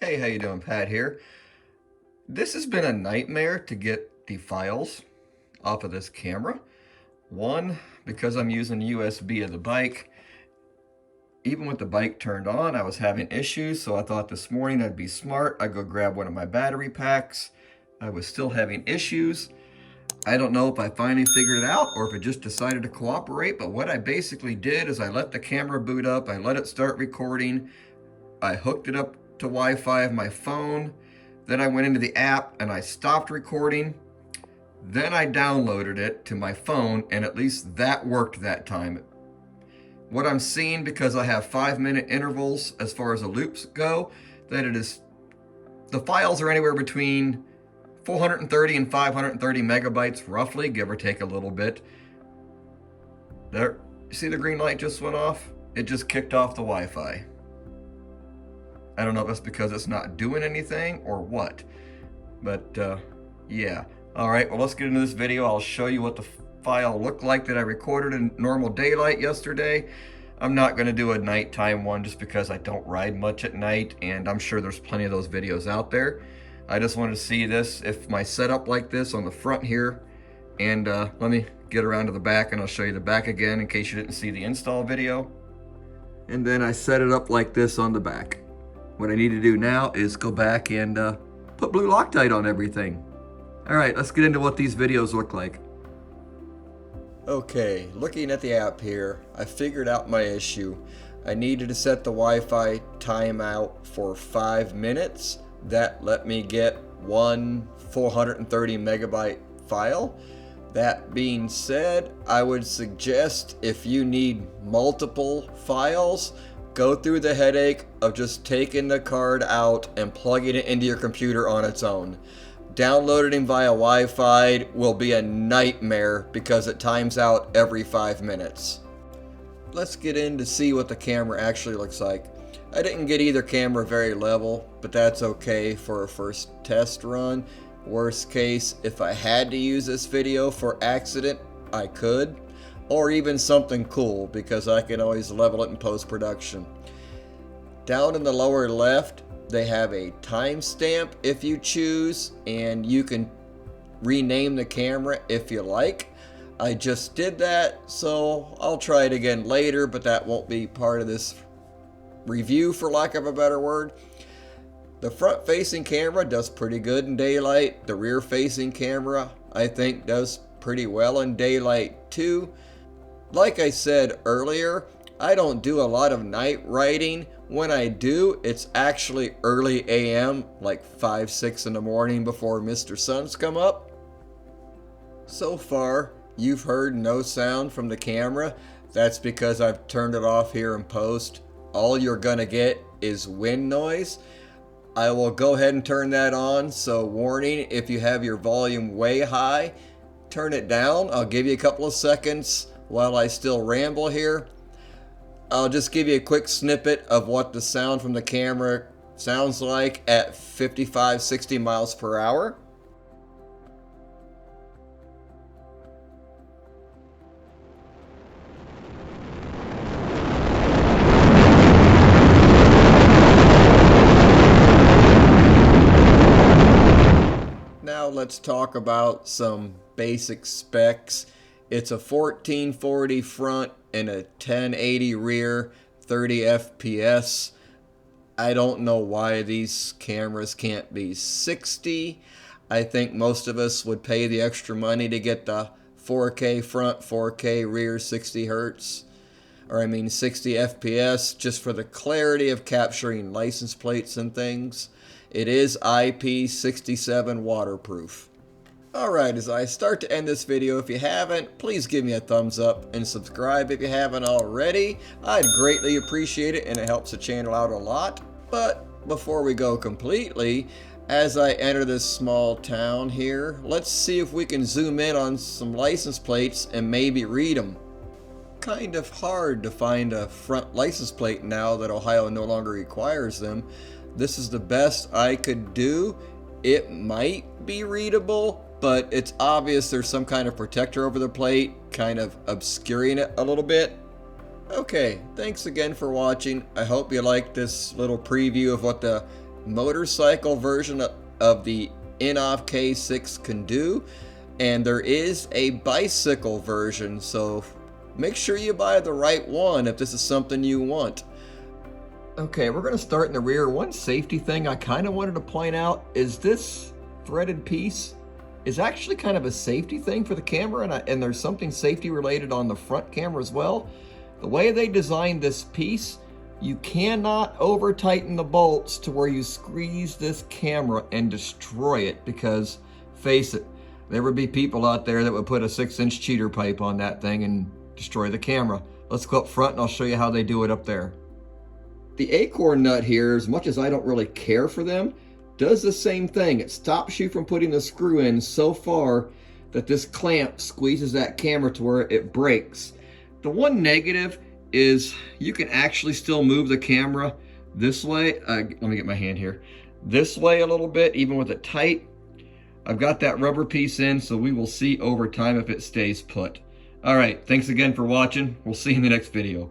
Hey, how you doing? Pat here. This has been a nightmare to get the files off of this camera. One, because I'm using USB of the bike. Even with the bike turned on, I was having issues, so I thought this morning I'd be smart. I'd go grab one of my battery packs. I was still having issues. I don't know if I finally figured it out or if it just decided to cooperate, but what I basically did is I let the camera boot up, I let it start recording, I hooked it up to Wi-Fi of my phone, then I went into the app and I stopped recording, then I downloaded it to my phone, and at least that worked that time. What I'm seeing, because I have 5-minute intervals as far as the loops go, that the files are anywhere between 430 and 530 megabytes roughly, give or take a little bit. There, you see the green light just went off? It just kicked off the Wi-Fi. I don't know if that's because it's not doing anything or what, but yeah. All right, well, let's get into this video. I'll show you what the file looked like that I recorded in normal daylight yesterday. I'm not going to do a nighttime one just because I don't ride much at night, and I'm sure there's plenty of those videos out there. I just wanted to see this, if my setup like this on the front here, and let me get around to the back and I'll show you the back again in case you didn't see the install video. And then I set it up like this on the back. What I need to do now is go back and put blue Loctite on everything. All right, let's get into what these videos look like. Okay, looking at the app here, I figured out my issue. I needed to set the Wi-Fi timeout for 5 minutes. That let me get one 430 megabyte file. That being said, I would suggest if you need multiple files, go through the headache of just taking the card out and plugging it into your computer on its own. Downloading via Wi-Fi will be a nightmare because it times out every 5 minutes. Let's get in to see what the camera actually looks like. I didn't get either camera very level, but that's okay for a first test run. Worst case, if I had to use this video for accident, I could. Or even something cool, because I can always level it in post-production. Down in the lower left, they have a timestamp if you choose, and you can rename the camera if you like. I just did that, so I'll try it again later, but that won't be part of this review, for lack of a better word. The front-facing camera does pretty good in daylight. The rear-facing camera, I think, does pretty well in daylight too. Like I said earlier, I don't do a lot of night riding. When I do, it's actually early AM, like 5, 6 in the morning before Mr. Sun's come up. So far, you've heard no sound from the camera. That's because I've turned it off here in post. All you're gonna get is wind noise. I will go ahead and turn that on, so warning, if you have your volume way high, turn it down. I'll give you a couple of seconds while I still ramble here. I'll just give you a quick snippet of what the sound from the camera sounds like at 55, 60 miles per hour. Now let's talk about some basic specs. It's a 1440 front and a 1080 rear, 30 FPS. I don't know why these cameras can't be 60. I think most of us would pay the extra money to get the 4K front, 4K rear, 60 Hertz. Or I mean 60 FPS, just for the clarity of capturing license plates and things. It is IP67 waterproof. Alright, as I start to end this video, if you haven't, please give me a thumbs up and subscribe if you haven't already. I'd greatly appreciate it, and it helps the channel out a lot. But before we go completely, as I enter this small town here, let's see if we can zoom in on some license plates and maybe read them. Kind of hard to find a front license plate now that Ohio no longer requires them. This is the best I could do. It might be readable, but it's obvious there's some kind of protector over the plate, kind of obscuring it a little bit. Okay, thanks again for watching. I hope you liked this little preview of what the motorcycle version of the in-off K6 can do, and there is a bicycle version, so make sure you buy the right one if this is something you want. Okay, we're going to start in the rear. One safety thing I kind of wanted to point out is this threaded piece is actually kind of a safety thing for the camera, and there's something safety related on the front camera as well. The way they designed this piece, you cannot over tighten the bolts to where you squeeze this camera and destroy it, because face it, there would be people out there that would put a 6-inch cheater pipe on that thing and destroy the camera. Let's go up front and I'll show you how they do it up there. The acorn nut here, as much as I don't really care for them, does the same thing. It stops you from putting the screw in so far that this clamp squeezes that camera to where it breaks. The one negative is you can actually still move the camera this way. Let me get my hand here. This way a little bit, even with it tight. I've got that rubber piece in, so we will see over time if it stays put. All right, thanks again for watching. We'll see you in the next video.